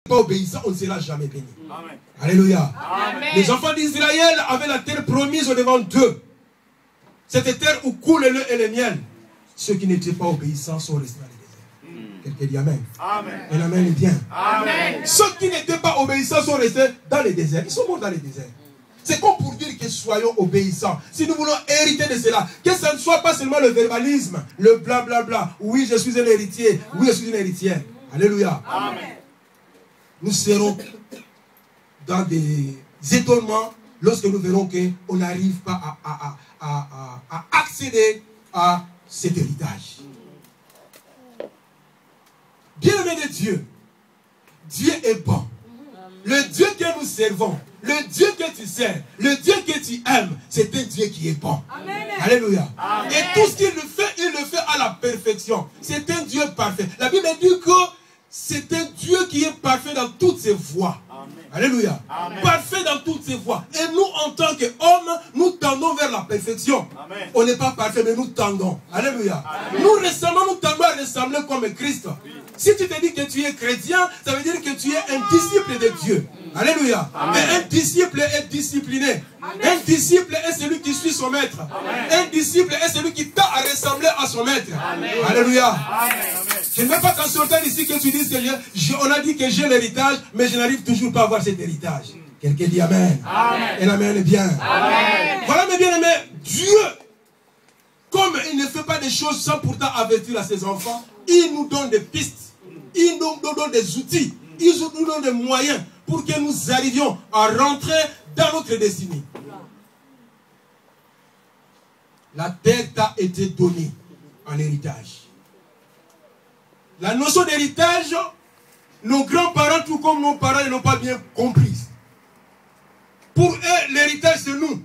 pas obéissant, on ne sera jamais béni. Amen. Alléluia. Amen. Les enfants d'Israël avaient la terre promise au-devant d'eux. Cette terre où coule le lait et le miel. Ceux qui n'étaient pas obéissants sont restés dans le désert. Quelqu'un dit Amen. Amen. Et l'amen est bien. Amen. Ceux qui n'étaient pas obéissants sont restés dans le désert. Ils sont morts dans le désert. C'est comme pour dire que soyons obéissants. Si nous voulons hériter de cela, que ce ne soit pas seulement le verbalisme, le blablabla. Oui, je suis un héritier. Oui, je suis une héritière. Alléluia. Amen. Nous serons dans des étonnements lorsque nous verrons qu'on n'arrive pas à accéder à cet héritage. Bien-aimé de Dieu, Dieu est bon. Le Dieu que nous servons, le Dieu que tu sers, le Dieu que tu aimes, c'est un Dieu qui est bon. Amen. Alléluia. Amen. Et tout ce qu'il fait, il le fait à la perfection. C'est un Dieu parfait. La Bible dit que c'est un Dieu qui est parfait dans toutes ses voies. Amen. Alléluia. Amen. Parfait dans toutes ses voies. Et nous, en tant qu'hommes, nous tendons vers la perfection. Amen. On n'est pas parfait, mais nous tendons. Alléluia. Amen. Nous tendons à ressembler comme Christ. Oui. Si tu te dis que tu es chrétien, ça veut dire que tu es un disciple de Dieu. Alléluia. Amen. Mais un disciple est discipliné. Amen. Un disciple est celui qui suit son maître. Amen. Un disciple est celui qui tend à ressembler à son maître. Amen. Alléluia. Amen. Je ne veux pas qu'en sortant ici que tu dises que on a dit que j'ai l'héritage, mais je n'arrive toujours pas à avoir cet héritage. Quelqu'un dit Amen. Amen. Et l'amen est bien. Amen. Voilà mes bien-aimés, Dieu, comme il ne fait pas des choses sans pourtant avertir à ses enfants, il nous donne des pistes, il nous donne des outils, il nous donne des moyens pour que nous arrivions à rentrer dans notre destinée. La terre t'a été donnée en héritage. La notion d'héritage, nos grands-parents, tout comme nos parents, ne l'ont pas bien comprise. Pour eux, l'héritage, c'est nous.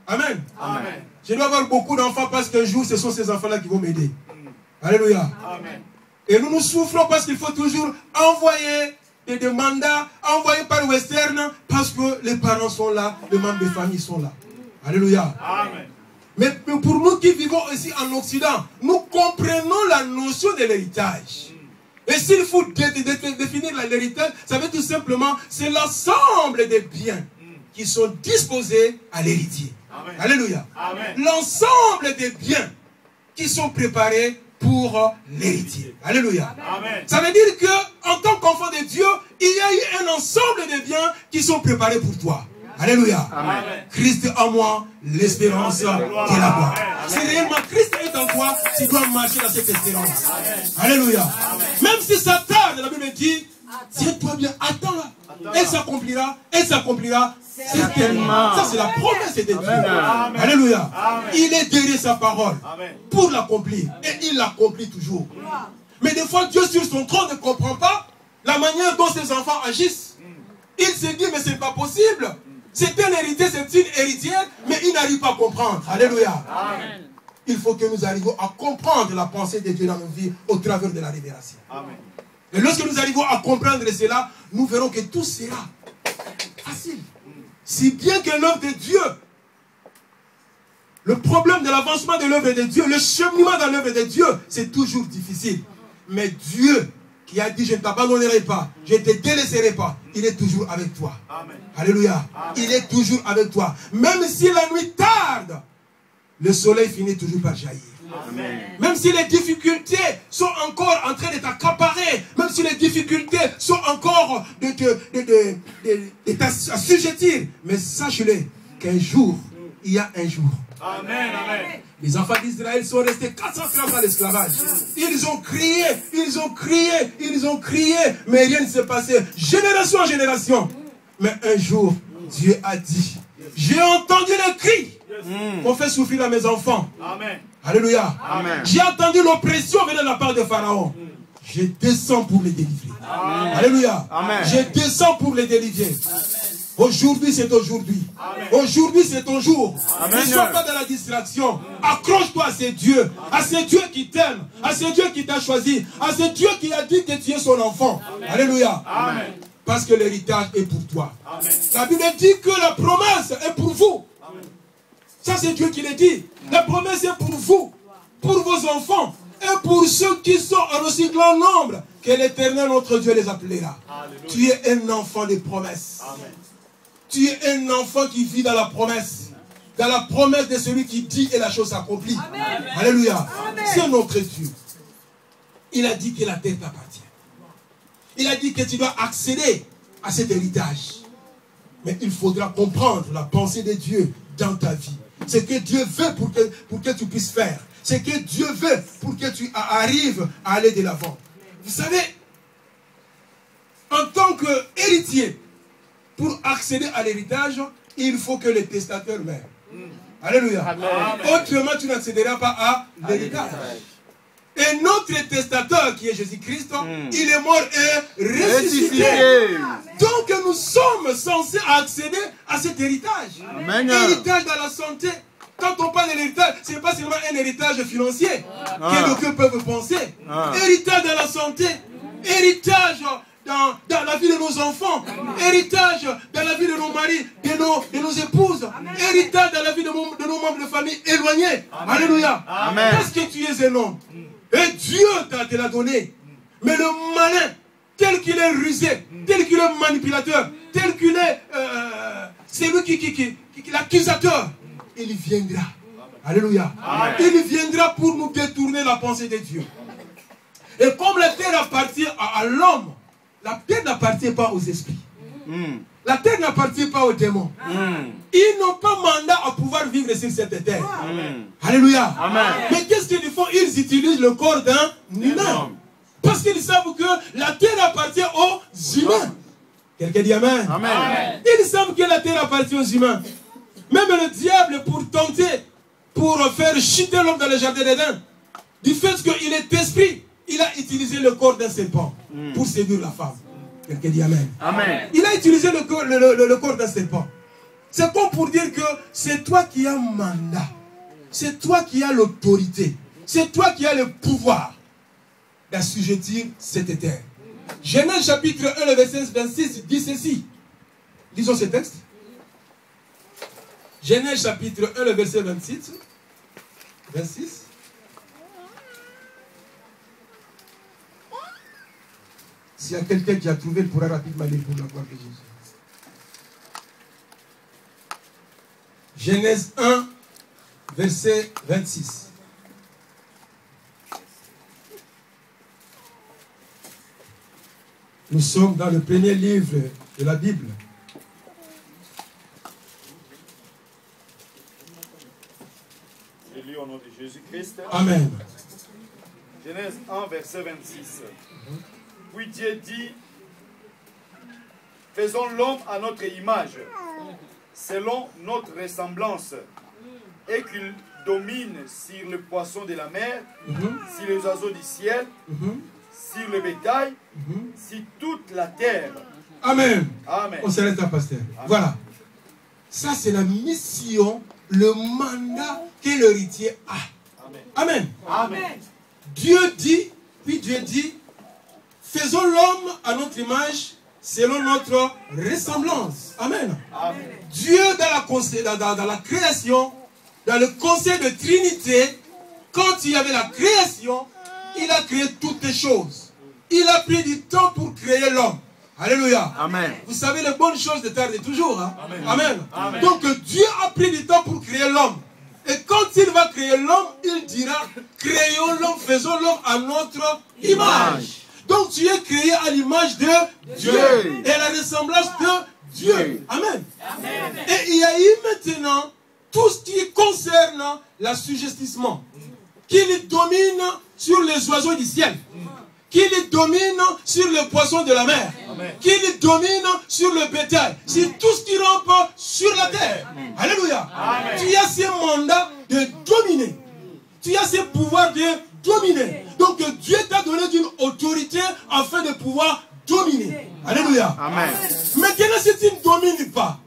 Amen. Amen. Je dois avoir beaucoup d'enfants parce qu'un jour, ce sont ces enfants-là qui vont m'aider. Alléluia. Amen. Et nous nous souffrons parce qu'il faut toujours envoyer des mandats, envoyer par Western, parce que les parents sont là, les membres de famille sont là. Alléluia. Amen. Mais pour nous qui vivons ici en Occident, nous comprenons la notion de l'héritage. Et s'il faut définir l'héritage, ça veut tout simplement, c'est l'ensemble des biens qui sont disposés à l'héritier. Alléluia. L'ensemble des biens qui sont préparés pour l'héritier. Alléluia. Amen. Ça veut dire que en tant qu'enfant de Dieu, il y a eu un ensemble de biens qui sont préparés pour toi. Alléluia. Amen. Christ en moi, l'espérance de la gloire. Si réellement Christ est en toi, tu dois marcher dans cette espérance. Alléluia. Même si ça tarde, la Bible dit, tiens-toi bien, attends-la. Elle s'accomplira, certainement. Ça, c'est la promesse de Dieu. Amen. Alléluia. Amen. Il est derrière sa parole Amen. pour l'accomplir. Et il l'accomplit toujours. Mais des fois, Dieu sur son trône ne comprend pas la manière dont ses enfants agissent. Il se dit, mais ce n'est pas possible. C'est un héritier, c'est une héritière, mais il n'arrive pas à comprendre. Alléluia. Amen. Il faut que nous arrivions à comprendre la pensée de Dieu dans nos vies au travers de la révélation. Amen. Et lorsque nous arrivons à comprendre cela, nous verrons que tout sera facile. Si bien que l'œuvre de Dieu, le problème de l'avancement de l'œuvre de Dieu, le cheminement dans l'œuvre de Dieu, c'est toujours difficile. Mais Dieu, qui a dit, je ne t'abandonnerai pas, je ne te délaisserai pas, il est toujours avec toi. Amen. Alléluia. Amen. Il est toujours avec toi. Même si la nuit tarde, le soleil finit toujours par jaillir. Amen. Même si les difficultés sont encore en train de t'accaparer, même si les difficultés sont encore de t'assujettir, mais sache-le qu'un jour, il y a un jour. Amen. Amen. Les enfants d'Israël sont restés 430 ans d'esclavage. Ils ont crié, ils ont crié, ils ont crié, mais rien ne s'est passé. Génération en génération. Mais un jour, Dieu a dit, j'ai entendu le cri qu'on fait souffrir à mes enfants. Amen. Alléluia. Amen. J'ai entendu l'oppression venir de la part de Pharaon. Je descends pour les délivrer. Amen. Alléluia. Amen. Je descends pour les délivrer. Aujourd'hui, c'est aujourd'hui. Aujourd'hui, c'est ton jour. Amen. Ne sois pas dans la distraction. Accroche-toi à ces dieux. À ces dieux qui t'aiment. À ces dieux qui t'ont choisi. À ces dieux qui a dit que tu es son enfant. Alléluia. Amen. Parce que l'héritage est pour toi. Amen. La Bible dit que la promesse est pour vous. Ça, c'est Dieu qui le dit. La promesse est pour vous, pour vos enfants, et pour ceux qui sont en aussi grand nombre que l'Éternel notre Dieu les appellera. Alléluia. Tu es un enfant de promesse. Amen. Tu es un enfant qui vit dans la promesse. Dans la promesse de celui qui dit et la chose s'accomplit. Alléluia. C'est notre Dieu. Il a dit que la terre t'appartient. Il a dit que tu dois accéder à cet héritage. Mais il faudra comprendre la pensée de Dieu dans ta vie. Ce que Dieu veut pour que tu puisses faire. Ce que Dieu veut pour que tu arrives à aller de l'avant. Vous savez, en tant qu'héritier, pour accéder à l'héritage, il faut que le testateur meure. Alléluia. Amen. Autrement, tu n'accéderas pas à l'héritage. Et notre testateur, qui est Jésus-Christ, il est mort et ressuscité. Donc nous sommes censés accéder à cet héritage. Amen. Héritage dans la santé. Quand on parle de l'héritage, ce n'est pas seulement un héritage financier que d'aucuns peuvent penser. Héritage dans la santé. Héritage dans la vie de nos enfants. Héritage dans la vie de nos maris, de nos épouses. Héritage dans la vie de nos membres de famille éloignés. Alléluia. Amen. Parce que tu es un homme. Et Dieu te l'a donné. Mais le malin, tel qu'il est rusé, tel qu'il est manipulateur, tel qu'il est celui qui l'accusateur, il viendra. Alléluia. Amen. Il viendra pour nous détourner la pensée de Dieu. Et comme la terre appartient à l'homme, la terre n'appartient pas aux esprits. La terre n'appartient pas aux démons. Ils n'ont pas mandat à pouvoir vivre sur cette terre. Alléluia. Amen. Mais qu'est-ce qu'ils font? Ils utilisent le corps d'un humain. Parce qu'ils savent que la terre appartient aux humains. Quelqu'un dit Amen. Amen. Ils savent que la terre appartient aux humains. Même le diable, pour tenter, pour faire chuter l'homme dans le jardin d'Éden, du fait qu'il est esprit, il a utilisé le corps d'un serpent pour séduire la femme. Quelqu'un dit Amen. Amen. Il a utilisé le corps d'un serpent. C'est comme pour dire que c'est toi qui as mandat. C'est toi qui as l'autorité. C'est toi qui as le pouvoir d'assujettir cette terre. Genèse chapitre 1, le verset 26 dit ceci. Lisons ce texte. Genèse chapitre 1, le verset 26. S'il y a quelqu'un qui a trouvé, il pourra rapidement lire pour la gloire de Jésus. Genèse 1, verset 26. Nous sommes dans le premier livre de la Bible. Je lis au nom de Jésus-Christ. Amen. Genèse 1, verset 26. Puis Dieu dit, faisons l'homme à notre image, selon notre ressemblance, et qu'il domine sur les poissons de la mer, sur les oiseaux du ciel, sur le bétail, sur toute la terre. Amen. Amen. On s'arrête là, pasteur. Voilà. Ça, c'est la mission, le mandat que l'héritier a. Amen. Amen. Dieu dit, puis Dieu dit, faisons l'homme à notre image, selon notre ressemblance. Amen. Amen. Dieu, dans la création, dans le conseil de Trinité, quand il y avait la création, il a créé toutes les choses. Il a pris du temps pour créer l'homme. Alléluia. Amen. Vous savez, les bonnes choses de tardent toujours. Hein? Amen. Amen. Amen. Donc Dieu a pris du temps pour créer l'homme. Et quand il va créer l'homme, il dira, créons l'homme, faisons l'homme à notre image. Donc tu es créé à l'image de Dieu et à la ressemblance de Dieu. Amen. Amen. Et il y a eu maintenant tout ce qui concerne l'assujettissement, qui domine sur les oiseaux du ciel, qui domine sur les poissons de la mer, qui domine sur le bétail, sur tout ce qui rampe sur la terre. Alléluia. Amen. Tu as ce mandat de dominer. Tu as ce pouvoir de dominer. Donc Dieu t'a donné une autorité afin de pouvoir dominer. Alléluia. Amen. Maintenant, si tu ne domines pas,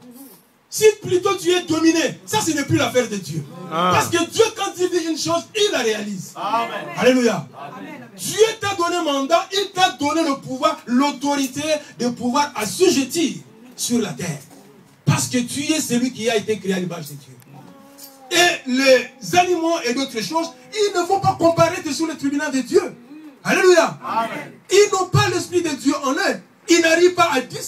si plutôt tu es dominé, ça ce n'est plus l'affaire de Dieu. Parce que Dieu, quand il dit une chose, il la réalise. Amen. Alléluia. Amen. Dieu t'a donné mandat, il t'a donné le pouvoir, l'autorité de pouvoir assujettir sur la terre. Parce que tu es celui qui a été créé à l'image de Dieu. Et les animaux et d'autres choses, ils ne vont pas comparaître sur le tribunal de Dieu. Alléluia. Amen. Ils n'ont pas l'Esprit de Dieu en eux. Ils n'arrivent pas à discerner